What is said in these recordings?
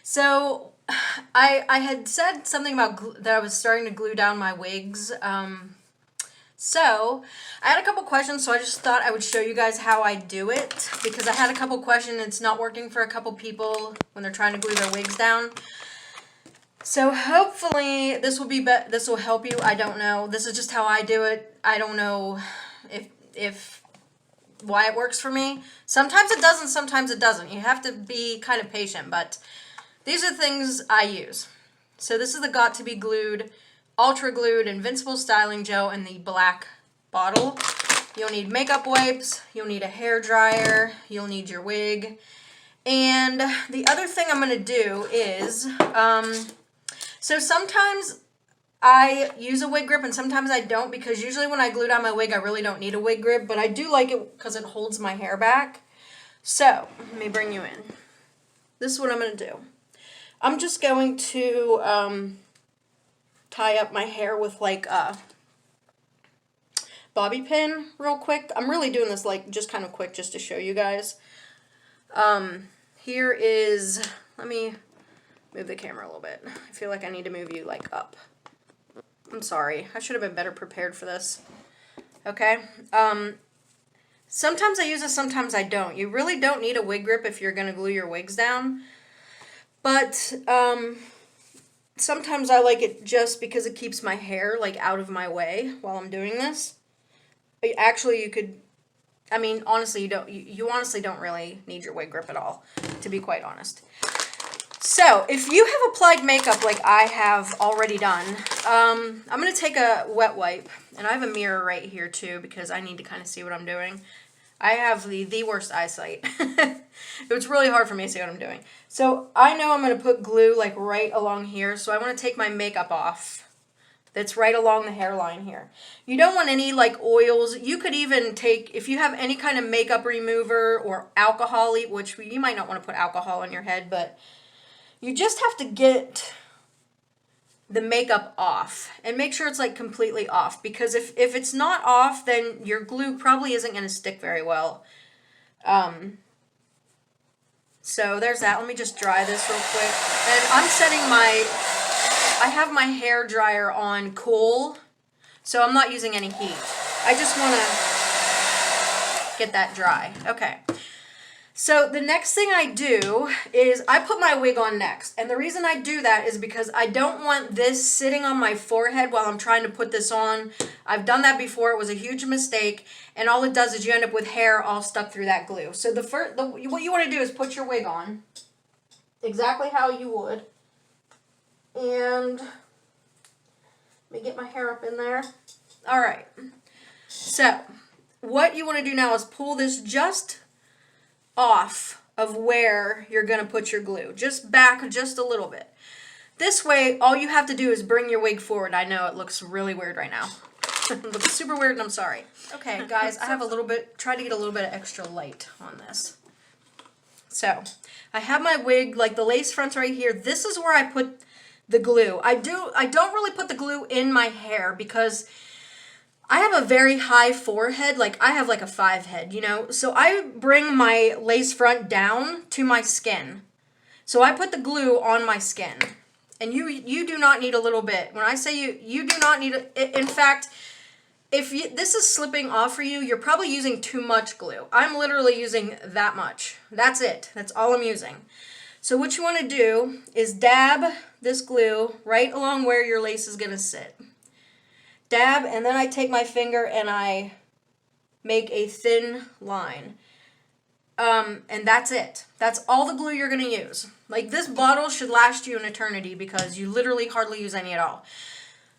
So I had said something about that I was starting to glue down my wigs. So I had a couple questions, so I just thought I would show you guys how I do it, because I had a couple questions. It's not working for a couple people when they're trying to glue their wigs down. So hopefully this will help you. I don't know. This is just how I do it. I don't know if why it works for me. Sometimes it doesn't, sometimes it doesn't. You have to be kind of patient, but these are the things I use. So this is the Got2BGlued Ultra Glued Invincible Styling Gel in the black bottle. You'll need makeup wipes, you'll need a hair dryer, you'll need your wig. And the other thing I'm going to do is, so sometimes I use a wig grip and sometimes I don't, because usually when I glue down my wig I really don't need a wig grip, but I do like it because it holds my hair back. So, let me bring you in. This is what I'm going to do. I'm just going to tie up my hair with like a bobby pin real quick. I'm really doing this like just kind of quick just to show you guys. Here is, let me move the camera a little bit. I feel like I need to move you like up. I'm sorry, I should have been better prepared for this. Okay, sometimes I use it, sometimes I don't. You really don't need a wig grip if you're going to glue your wigs down. But sometimes I like it just because it keeps my hair like out of my way while I'm doing this. Actually, you could, I mean, honestly, you honestly don't really need your wig grip at all, to be quite honest. So, if you have applied makeup like I have already done, I'm going to take a wet wipe, and I have a mirror right here too, because I need to kind of see what I'm doing. I have the worst eyesight. It's really hard for me to see what I'm doing. So, I know I'm going to put glue like right along here, so I want to take my makeup off. That's right along the hairline here. You don't want any like oils. You could even take, if you have any kind of makeup remover or alcohol, which you might not want to put alcohol on your head, but you just have to get the makeup off and make sure it's like completely off, because if it's not off, then your glue probably isn't going to stick very well. So there's that. Let me just dry this real quick. And I'm setting I have my hair dryer on cool, so I'm not using any heat. I just want to get that dry. Okay. So the next thing I do is I put my wig on next. And the reason I do that is because I don't want this sitting on my forehead while I'm trying to put this on. I've done that before. It was a huge mistake. And all it does is you end up with hair all stuck through that glue. So what you want to do is put your wig on exactly how you would. And let me get my hair up in there. All right. So what you want to do now is pull this just off of where you're going to put your glue. Just back just a little bit. This way, all you have to do is bring your wig forward. I know it looks really weird right now. It looks super weird and I'm sorry. Okay, guys, I have try to get a little bit of extra light on this. So, I have my wig, like the lace fronts right here. This is where I put the glue. I don't really put the glue in my hair because I have a very high forehead, like I have like a 5 head, you know, so I bring my lace front down to my skin. So I put the glue on my skin, and you do not need a little bit. When I say you do not need it. In fact, if this is slipping off for you, you're probably using too much glue. I'm literally using that much. That's it. That's all I'm using. So what you want to do is dab this glue right along where your lace is going to sit. Dab, and then I take my finger and I make a thin line. And that's it. That's all the glue you're going to use. Like, this bottle should last you an eternity because you literally hardly use any at all.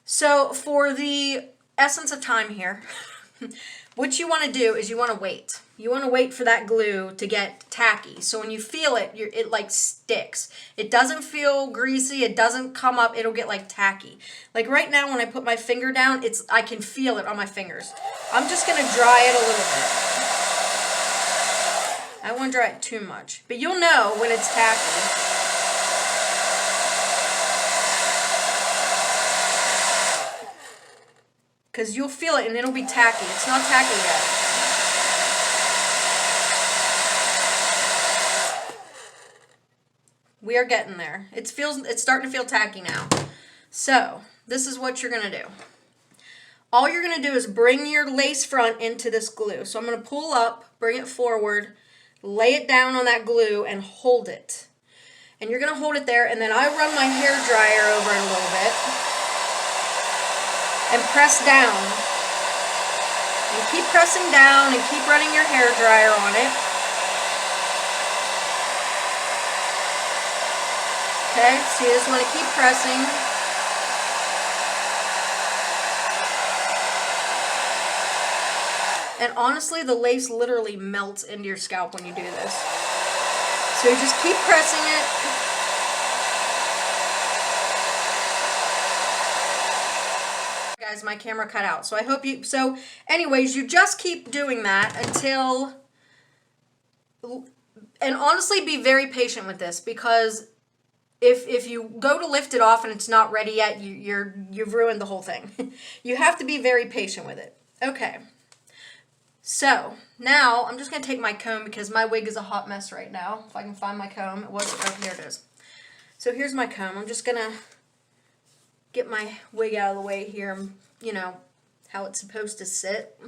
So, for the essence of time here, what you want to do is you want to wait. You want to wait for that glue to get tacky. So when you feel it, it like sticks. It doesn't feel greasy. It doesn't come up. It'll get like tacky. Like right now when I put my finger down, I can feel it on my fingers. I'm just going to dry it a little bit. I don't want to dry it too much. But you'll know when it's tacky. Because you'll feel it and it'll be tacky. It's not tacky yet. We are getting there. It's starting to feel tacky now. So this is what you're gonna do. All you're gonna do is bring your lace front into this glue. So I'm gonna pull up, bring it forward, lay it down on that glue, and hold it. And you're gonna hold it there, and then I run my hair dryer over it a little bit and press down. And keep pressing down and keep running your hair dryer on it. Okay, so you just want to keep pressing. And honestly, the lace literally melts into your scalp when you do this. So you just keep pressing it. Guys, my camera cut out. So I hope you, so anyways, you just keep doing that until, and honestly be very patient with this, because if you go to lift it off and it's not ready yet, you've ruined the whole thing. You have to be very patient with it. Okay. So now I'm just going to take my comb because my wig is a hot mess right now. If I can find my comb. It was, oh, here it is. So here's my comb. I'm just going to get my wig out of the way here, you know, how it's supposed to sit.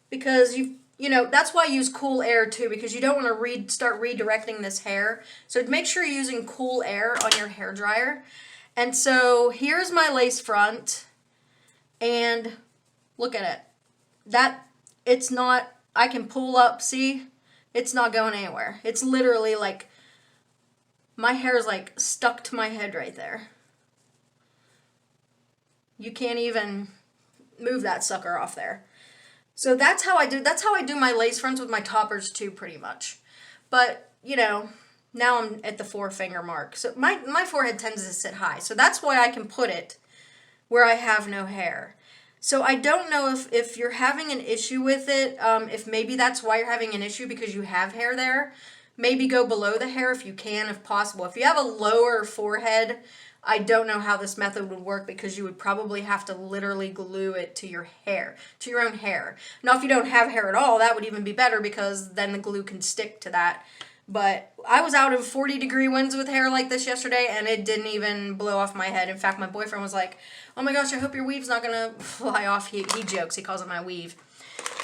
Because you know, that's why I use cool air too, because you don't want to start redirecting this hair. So make sure you're using cool air on your hair dryer. And so here's my lace front, and look at it. It's not, I can pull up, see? It's not going anywhere. It's literally like, my hair is like stuck to my head right there. You can't even move that sucker off there. So that's how I do my lace fronts with my toppers too, pretty much. But, you know, now I'm at the 4-finger mark. So my forehead tends to sit high. So that's why I can put it where I have no hair. So I don't know if you're having an issue with it, if maybe that's why you're having an issue, because you have hair there. Maybe go below the hair if you can, if possible. If you have a lower forehead, I don't know how this method would work, because you would probably have to literally glue it to your hair, to your own hair. Now, if you don't have hair at all, that would even be better, because then the glue can stick to that. But I was out in 40-degree winds with hair like this yesterday, and it didn't even blow off my head. In fact, my boyfriend was like, oh my gosh, I hope your weave's not going to fly off. He jokes, he calls it my weave.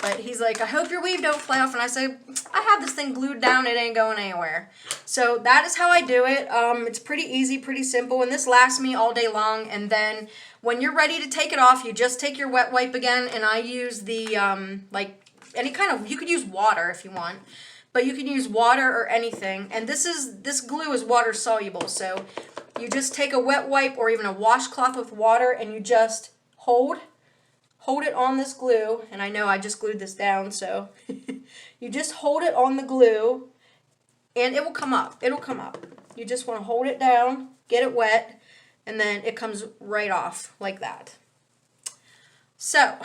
But he's like, I hope your weave don't fly off. And I say, I have this thing glued down. It ain't going anywhere. So that is how I do it. It's pretty easy, pretty simple. And this lasts me all day long. And then when you're ready to take it off, you just take your wet wipe again. And I use the, like, any kind of, you could use water if you want. But you can use water or anything. And this glue is water soluble. So you just take a wet wipe or even a washcloth with water, and you just hold it on this glue. And I know I just glued this down, so you just hold it on the glue and it will come up. It'll come up. You just want to hold it down, get it wet, and then it comes right off like that. So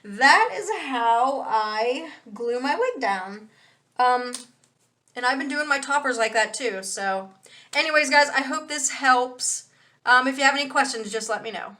that is how I glue my wig down. And I've been doing my toppers like that too. So anyways, guys, I hope this helps. If you have any questions, just let me know.